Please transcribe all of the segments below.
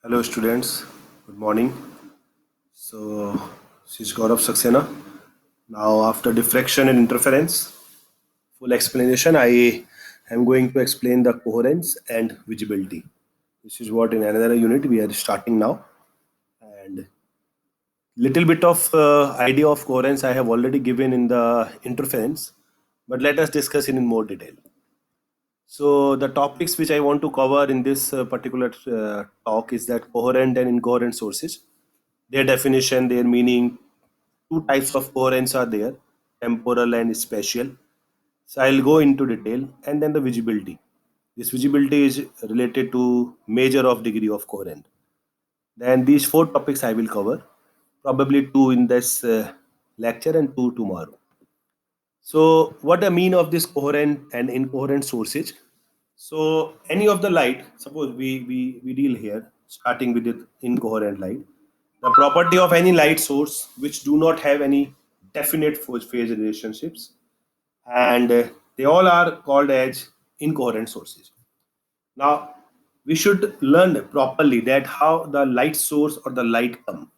Hello students, good morning. So this is Gaurav Saxena. Now after diffraction and interference, full explanation, I am going to explain the coherence and visibility. This is what in another unit we are starting now, and little bit of idea of coherence I have already given in the interference, but let us discuss it in more detail. So the topics which I want to cover in this particular talk is that coherent and incoherent sources, their definition, their meaning. Two types of coherence are there, temporal and spatial. So I'll go into detail, and then the visibility. This visibility is related to measure of degree of coherence. Then these four topics I will cover, probably two in this lecture and two tomorrow. So what I mean of this coherent and incoherent sources. So any of the light, suppose we deal here, starting with the incoherent light. The property of any light source which do not have any definite phase relationships, and they all are called as incoherent sources. Now we should learn properly that how the light source or the light come.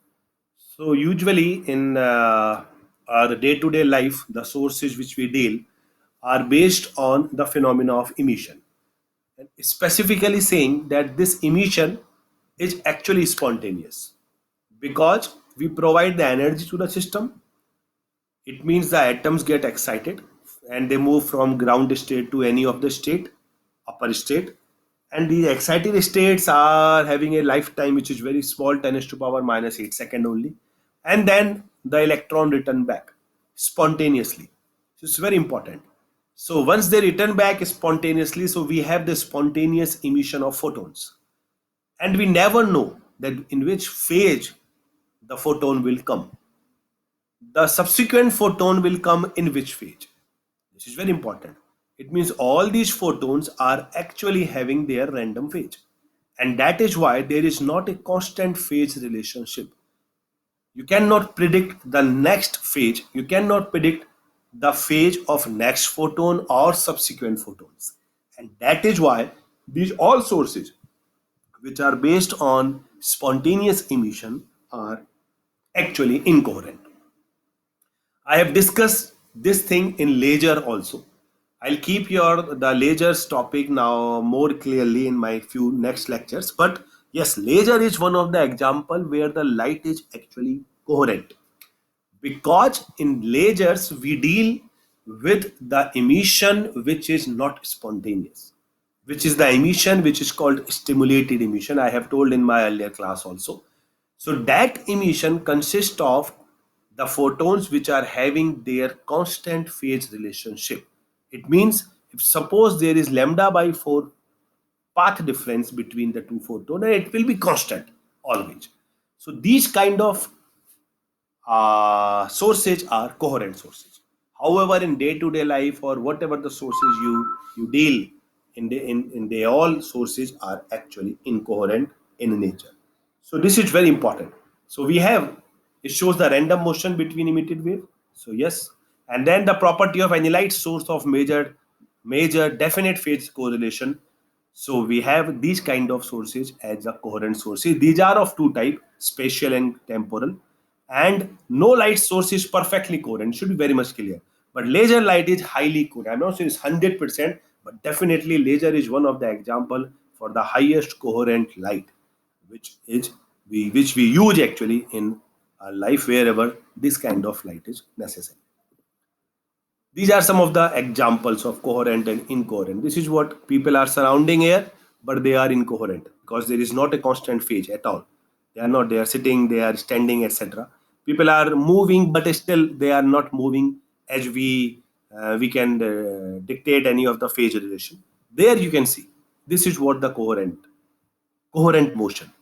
So usually in our day-to-day life, the sources which we deal are based on the phenomena of emission, and specifically saying that this emission is actually spontaneous because we provide the energy to the system. It means the atoms get excited and they move from ground state to any of the state, upper state. And the excited states are having a lifetime which is very small, 10 to power minus 8 second only. And then the electron return back spontaneously. So it's very important. So once they return back spontaneously, so we have the spontaneous emission of photons. And we never know that in which phase the photon will come. The subsequent photon will come in which phase. This is very important. It means all these photons are actually having their random phase. And that is why there is not a constant phase relationship. You cannot predict the next phase. You cannot predict the phase of next photon or subsequent photons. And that is why these all sources which are based on spontaneous emission are actually incoherent. I have discussed this thing in laser also. I'll keep your the lasers topic now more clearly in my few next lectures. But yes, laser is one of the example where the light is actually coherent, because in lasers we deal with the emission which is not spontaneous, which is the emission which is called stimulated emission. I have told in my earlier class also. So that emission consists of the photons which are having their constant phase relationship. It means if suppose there is lambda by 4 path difference between the two photons, and it will be constant always. So these kind of sources are coherent sources. However, in day-to-day life or whatever the sources you deal in the all sources are actually incoherent in nature. So this is very important. So we have, it shows the random motion between emitted wave. So yes, and then the property of any light source of major definite phase correlation. So we have these kind of sources as a coherent sources. These are of two type, spatial and temporal. And no light source is perfectly coherent. Should be very much clear. But laser light is highly coherent. I'm not saying it's 100%, but definitely laser is one of the example for the highest coherent light, which we use actually in our life wherever this kind of light is necessary. These are some of the examples of coherent and incoherent. This is what people are surrounding here, but they are incoherent because there is not a constant phase at all. They are not, they are sitting, they are standing, etc. People are moving, but still they are not moving as we can dictate any of the phase relation. There you can see, this is what the coherent motion.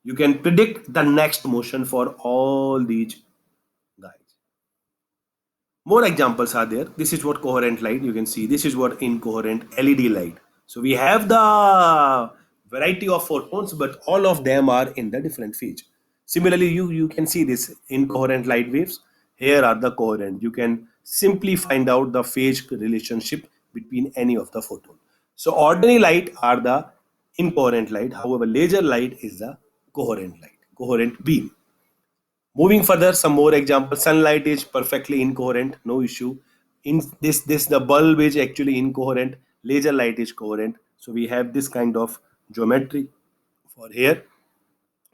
You can predict the next motion for all these guys. More examples are there. This is what coherent light you can see. This is what incoherent LED light. So we have the variety of photons, but all of them are in the different phase. Similarly, you can see this incoherent light waves. Here are the coherent. You can simply find out the phase relationship between any of the photon. So ordinary light are the incoherent light. However, laser light is the coherent light, coherent beam. Moving further, some more examples. Sunlight is perfectly incoherent, no issue. In this the bulb is actually incoherent. Laser light is coherent. So we have this kind of geometry for here,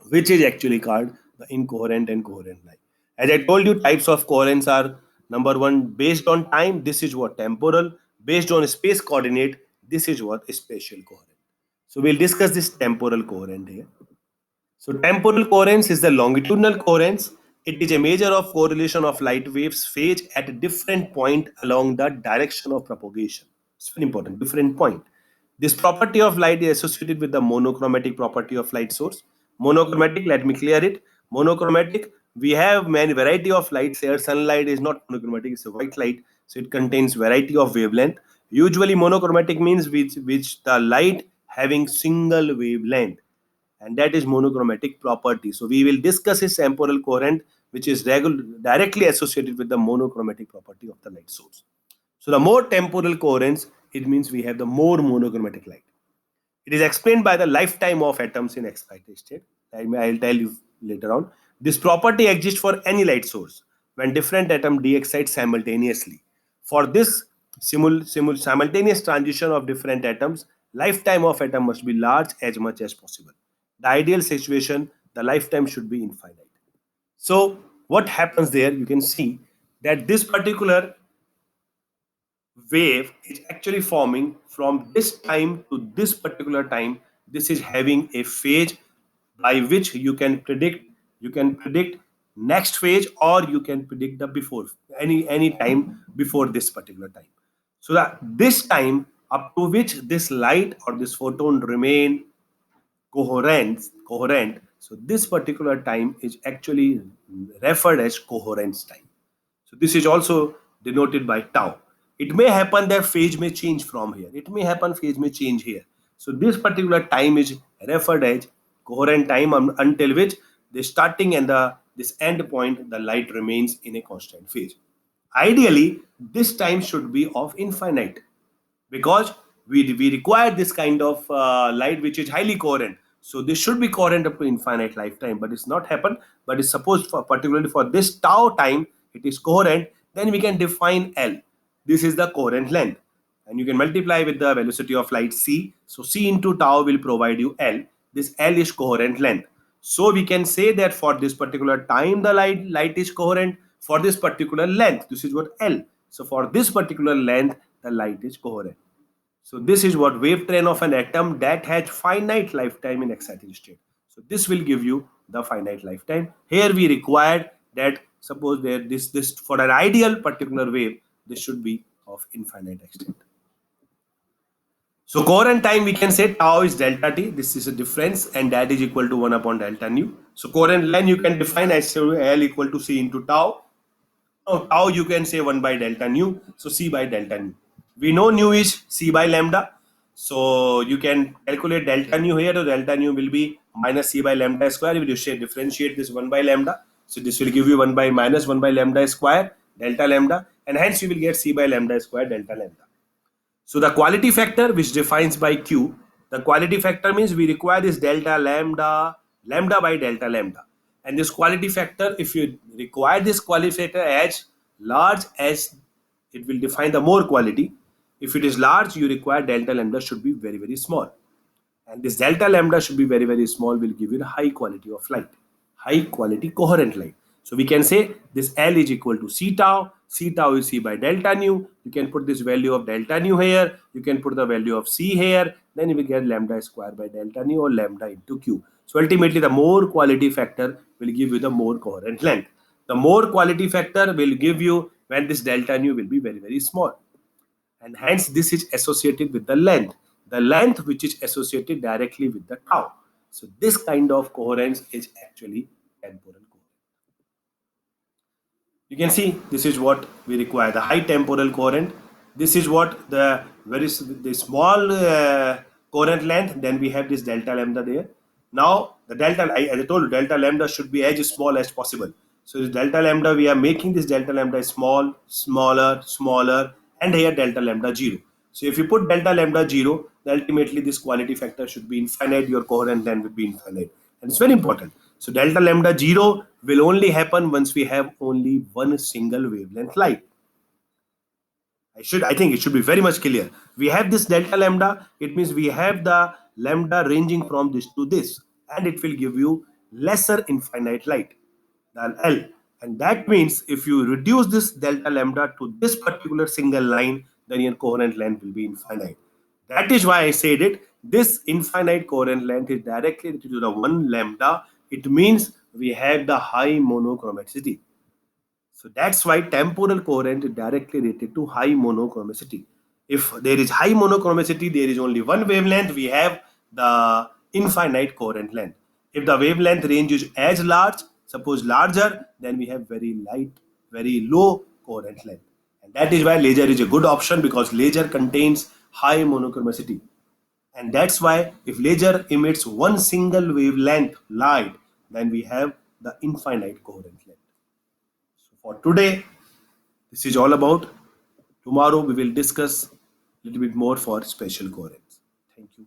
which is actually called the incoherent and coherent light. As I told you, types of coherence are: number one, based on time. This is what temporal. Based on space coordinate. This is what spatial coherent. So we'll discuss this temporal coherent here. So temporal coherence is the longitudinal coherence. It is a measure of correlation of light waves phase at a different point along the direction of propagation. It's very important, different point. This property of light is associated with the monochromatic property of light source. Monochromatic, let me clear it. Monochromatic, we have many variety of lights here. Sunlight is not monochromatic, it's a white light. So it contains variety of wavelength. Usually monochromatic means which the light having single wavelength, and that is monochromatic property. So we will discuss his temporal coherent, which is directly associated with the monochromatic property of the light source. So the more temporal coherence, it means we have the more monochromatic light. It is explained by the lifetime of atoms in excited state. I'll tell you later on. This property exists for any light source when different atoms de-excite simultaneously. For this simultaneous transition of different atoms, lifetime of atom must be large as much as possible. The ideal situation, the lifetime should be infinite. So what happens there? You can see that this particular wave is actually forming from this time to this particular time. This is having a phase by which you can predict next phase, or you can predict the before any time before this particular time. So that this time up to which this light or this photon remain coherent, so this particular time is actually referred as coherence time. So this is also denoted by tau. It may happen that phase may change from here. It may happen phase may change here. So this particular time is referred as coherent time, until which the starting and the this end point the light remains in a constant phase. Ideally, this time should be of infinite, because we require this kind of light which is highly coherent. So this should be coherent up to infinite lifetime, but it's not happen. But it's supposed for particularly for this tau time it is coherent. Then we can define L. This is the coherent length, and you can multiply with the velocity of light c. So c into tau will provide you L. This L is coherent length. So we can say that for this particular time the light is coherent. For this particular length, this is what L. So for this particular length the light is coherent. So this is what wave train of an atom that has finite lifetime in excited state. So this will give you the finite lifetime. Here we required that suppose there this for an ideal particular wave, this should be of infinite extent. So coherent time, we can say tau is delta t. This is a difference, and that is equal to 1 upon delta nu. So coherent length you can define as L equal to c into tau. Now tau you can say 1 by delta nu. So c by delta nu. We know nu is c by lambda. So you can calculate delta nu here. So delta nu will be minus c by lambda square. If you differentiate this 1 by lambda, so this will give you 1 by minus 1 by lambda square delta lambda, and hence you will get c by lambda square delta lambda. So the quality factor which defines by Q, the quality factor means we require this delta lambda, lambda by delta lambda. And this quality factor, if you require this quality factor as large as, it will define the more quality. If it is large, you require delta lambda should be very, very small. And this delta lambda should be very, very small, will give you the high quality of light, high quality coherent light. So we can say this L is equal to C tau is C by delta nu. You can put this value of delta nu here, you can put the value of C here, then you will get lambda square by delta nu, or lambda into Q. So ultimately the more quality factor will give you the more coherent length. The more quality factor will give you when this delta nu will be very, very small. And hence this is associated with the length which is associated directly with the tau. So this kind of coherence is actually temporal coherence. You can see this is what we require, the high temporal coherent. This is what the small coherent length. Then we have this delta lambda there. Now the delta, as I told you, delta lambda should be as small as possible. So this delta lambda, we are making this delta lambda small, smaller, and here delta lambda 0. So if you put delta lambda 0, then ultimately this quality factor should be infinite, your coherent length will be infinite. and it's very important. So delta lambda 0 will only happen once we have only one single wavelength light. I think it should be very much clear. We have this delta lambda, it means we have the lambda ranging from this to this, and it will give you lesser infinite light than L. And that means if you reduce this delta lambda to this particular single line, then your coherent length will be infinite. That is why I said it. This infinite coherent length is directly related to the one lambda. It means we have the high monochromaticity. So that's why temporal coherent is directly related to high monochromicity. If there is high monochromicity, there is only one wavelength, we have the infinite coherent length. If the wavelength range is as large, suppose larger, then we have very light, very low coherent length. And that is why laser is a good option, because laser contains high monochromicity. And that's why if laser emits one single wavelength light, then we have the infinite coherent length. So for today, this is all about. Tomorrow we will discuss a little bit more for special coherence. Thank you.